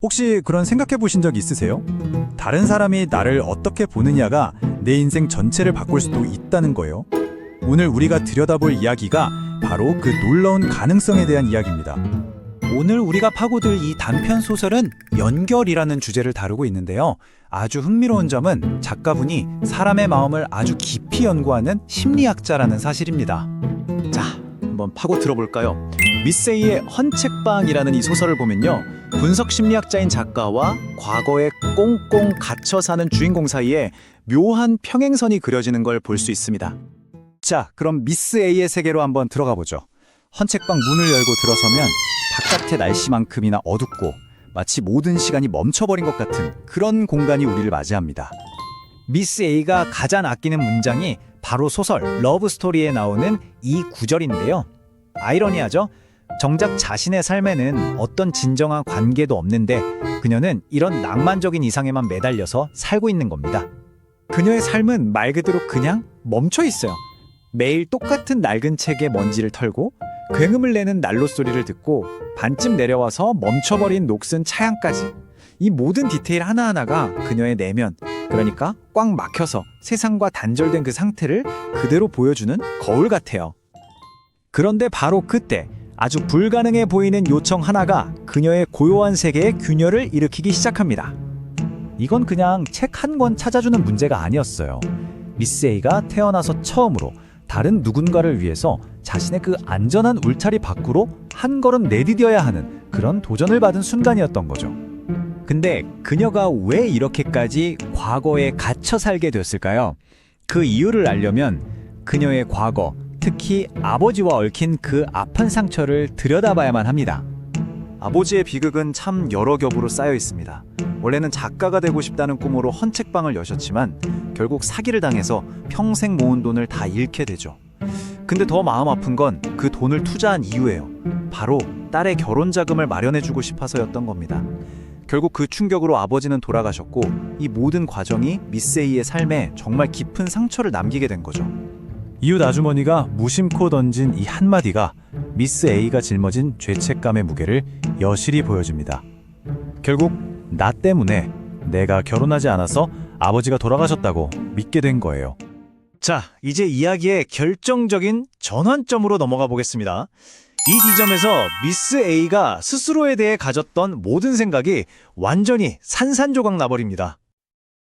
혹시 그런 생각해 보신 적 있으세요? 다른 사람이 나를 어떻게 보느냐가 내 인생 전체를 바꿀 수도 있다는 거예요. 오늘 우리가 들여다볼 이야기가 바로 그 놀라운 가능성에 대한 이야기입니다. 오늘 우리가 파고들 이 단편 소설은 연결이라는 주제를 다루고 있는데요. 아주 흥미로운 점은 작가분이 사람의 마음을 아주 깊이 연구하는 심리학자라는 사실입니다. 자, 한번 파고 들어볼까요? 미스 A의 헌책방이라는 이 소설을 보면요. 분석 심리학자인 작가와 과거에 꽁꽁 갇혀 사는 주인공 사이에 묘한 평행선이 그려지는 걸 볼 수 있습니다. 자, 그럼 미스 A의 세계로 한번 들어가 보죠. 헌책방 문을 열고 들어서면 바깥의 날씨만큼이나 어둡고 마치 모든 시간이 멈춰버린 것 같은 그런 공간이 우리를 맞이합니다. 미스 A가 가장 아끼는 문장이 바로 소설 러브스토리에 나오는 이 구절인데요. 아이러니하죠? 정작 자신의 삶에는 어떤 진정한 관계도 없는데 그녀는 이런 낭만적인 이상에만 매달려서 살고 있는 겁니다. 그녀의 삶은 말 그대로 그냥 멈춰 있어요. 매일 똑같은 낡은 책에 먼지를 털고 굉음을 내는 난로 소리를 듣고 반쯤 내려와서 멈춰버린 녹슨 차양까지 이 모든 디테일 하나하나가 그녀의 내면, 그러니까 꽉 막혀서 세상과 단절된 그 상태를 그대로 보여주는 거울 같아요. 그런데 바로 그때 아주 불가능해 보이는 요청 하나가 그녀의 고요한 세계에 균열을 일으키기 시작합니다. 이건 그냥 책 한 권 찾아주는 문제가 아니었어요. 미스 A가 태어나서 처음으로 다른 누군가를 위해서 자신의 그 안전한 울타리 밖으로 한 걸음 내디뎌야 하는 그런 도전을 받은 순간이었던 거죠. 근데 그녀가 왜 이렇게까지 과거에 갇혀 살게 됐을까요? 그 이유를 알려면 그녀의 과거, 특히 아버지와 얽힌 그 아픈 상처를 들여다봐야만 합니다. 아버지의 비극은 참 여러 겹으로 쌓여 있습니다. 원래는 작가가 되고 싶다는 꿈으로 헌책방을 여셨지만 결국 사기를 당해서 평생 모은 돈을 다 잃게 되죠. 근데 더 마음 아픈 건 그 돈을 투자한 이유예요. 바로 딸의 결혼 자금을 마련해주고 싶어서였던 겁니다. 결국 그 충격으로 아버지는 돌아가셨고 이 모든 과정이 미스 A의 삶에 정말 깊은 상처를 남기게 된 거죠. 이웃 아주머니가 무심코 던진 이 한마디가 미스 A가 짊어진 죄책감의 무게를 여실히 보여줍니다. 결국 나 때문에 내가 결혼하지 않아서 아버지가 돌아가셨다고 믿게 된 거예요. 자, 이제 이야기의 결정적인 전환점으로 넘어가 보겠습니다. 이 지점에서 미스 A가 스스로에 대해 가졌던 모든 생각이 완전히 산산조각 나버립니다.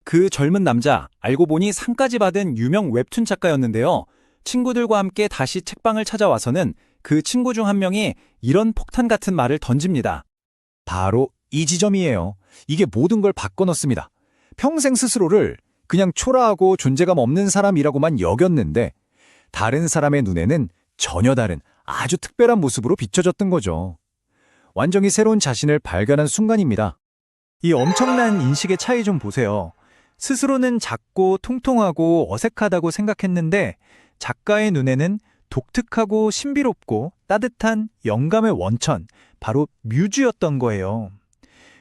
그 젊은 남자, 알고 보니 상까지 받은 유명 웹툰 작가였는데요. 친구들과 함께 다시 책방을 찾아와서는 그 친구 중 한 명이 이런 폭탄 같은 말을 던집니다. 바로 이 지점이에요. 이게 모든 걸 바꿔놓습니다. 평생 스스로를 그냥 초라하고 존재감 없는 사람이라고만 여겼는데 다른 사람의 눈에는 전혀 다른 아주 특별한 모습으로 비춰졌던 거죠. 완전히 새로운 자신을 발견한 순간입니다. 이 엄청난 인식의 차이 좀 보세요. 스스로는 작고 통통하고 어색하다고 생각했는데 작가의 눈에는 독특하고 신비롭고 따뜻한 영감의 원천, 바로 뮤즈였던 거예요.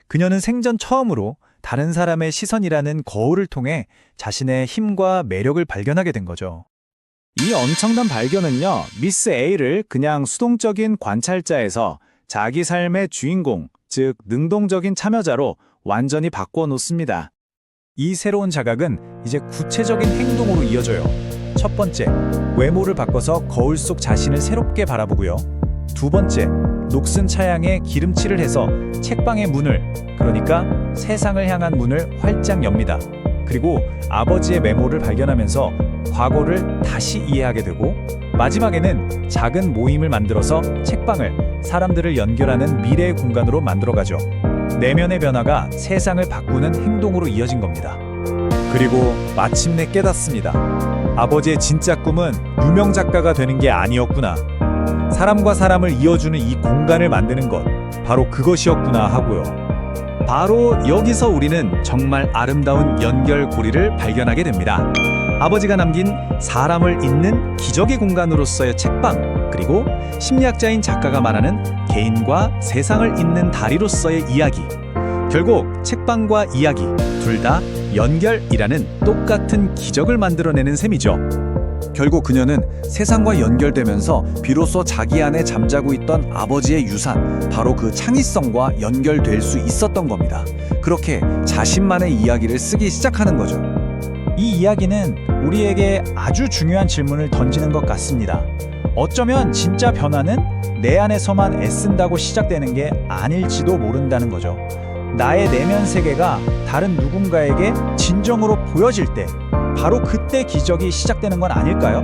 그녀는 생전 처음으로 다른 사람의 시선이라는 거울을 통해 자신의 힘과 매력을 발견하게 된 거죠. 이 엄청난 발견은요, 미스 A를 그냥 수동적인 관찰자에서 자기 삶의 주인공, 즉 능동적인 참여자로 완전히 바꾸어 놓습니다. 이 새로운 자각은 이제 구체적인 행동으로 이어져요. 첫 번째, 외모를 바꿔서 거울 속 자신을 새롭게 바라보고요. 두 번째, 녹슨 차양에 기름칠을 해서 책방의 문을, 그러니까 세상을 향한 문을 활짝 엽니다. 그리고 아버지의 메모를 발견하면서 과거를 다시 이해하게 되고 마지막에는 작은 모임을 만들어서 책방을 사람들을 연결하는 미래의 공간으로 만들어가죠. 내면의 변화가 세상을 바꾸는 행동으로 이어진 겁니다. 그리고 마침내 깨닫습니다. 아버지의 진짜 꿈은 유명 작가가 되는 게 아니었구나. 사람과 사람을 이어주는 이 공간을 만드는 것, 바로 그것이었구나 하고요. 바로 여기서 우리는 정말 아름다운 연결고리를 발견하게 됩니다. 아버지가 남긴 사람을 잇는 기적의 공간으로서의 책방, 그리고 심리학자인 작가가 말하는 개인과 세상을 잇는 다리로서의 이야기. 결국 책방과 이야기, 둘 다 연결이라는 똑같은 기적을 만들어내는 셈이죠. 결국 그녀는 세상과 연결되면서 비로소 자기 안에 잠자고 있던 아버지의 유산, 바로 그 창의성과 연결될 수 있었던 겁니다. 그렇게 자신만의 이야기를 쓰기 시작하는 거죠. 이 이야기는 우리에게 아주 중요한 질문을 던지는 것 같습니다. 어쩌면 진짜 변화는 내 안에서만 애쓴다고 시작되는 게 아닐지도 모른다는 거죠. 나의 내면 세계가 다른 누군가에게 진정으로 보여질 때, 바로 그때 기적이 시작되는 건 아닐까요?